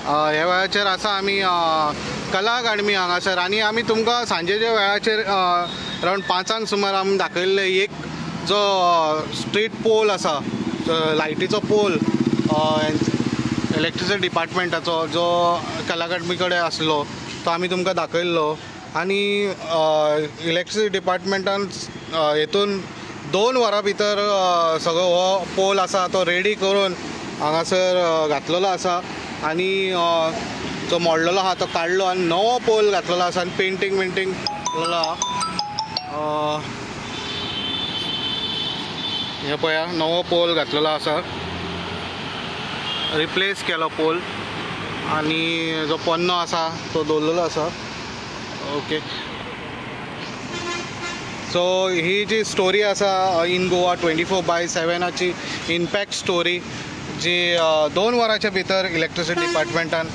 ह्या वेळाचेर आसा आमी कला अकादमी हांगासर आनी आमी तुमकां सांजेच्या वेळाचेर अरावंड 5 सुमार आमी दाखयल्ले एक जो स्ट्रीट पोल आसा, लायटीचो पोल इलेक्ट्रिसिटी डिपार्टमेंटाचो जो कला अकादमी कडेन आसलो तो आमी तुमकां दाखयल्लो. आनी इलेक्ट्रिसिटी डिपार्टमेंटान हेतून 2 वरां भितर सगळो हो पोल आसा तो रेडी करून हांगासर घातलेलो आसा आनी जो मोडलेलो आहा तो काडलो आनी नवो पोल घातलेलो आसा आनी पेंटींग केलेलो आहा. हे पळया नवो पोल घातलेलो आसा, रिप्लेस केलो पोल आनी जो पोन्नो आसा तो दवरलेलो आसा. ओके, सो ही जी स्टोरी आसा इन गोवा 24/7ची इम्पॅक्ट स्टोरी जी 2 वरांच्या भितर इलेक्ट्रिसिटी डिपार्टमेंटान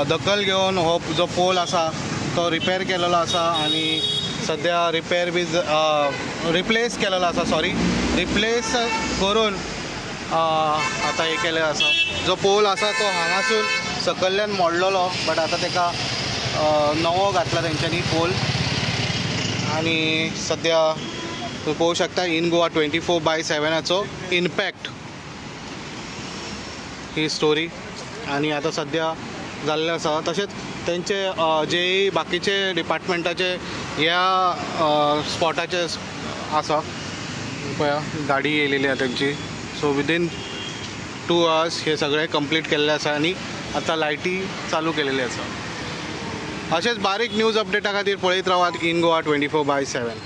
दखल घेवन हो जो पोल आसा तो रिपेर केलेलो आसा आनी सद्या रिप्लेस केलेलो आसा, रिप्लेस करून आतां हे केलें आसा. जो पोल आसा तो हांगासून सकयल्यान मोडलेलो बट आतां तेका नवो घातला तेंच्यांनी पोल आनी सद्या तुम्ही पळोवंक शकता इन गोवा 24/7चो इम्पॅक्ट ही स्टोरी. आनी आतां सद्या जाल्लें आसा. तशेंच तेंचे जे बाकीचे डिपार्टमेंटाचे ह्या स्पॉटाचे आसा पळया गाडी येयलेली आसा तेंची. सो विदीन 2 hours हे सगळें कंप्लीट केल्लें आसा आनी आतां लायटी चालू केलेली आसा. अशेंच बारीक न्यूज अपडेटा खातीर पळयत रावात इन गोवा 24/7.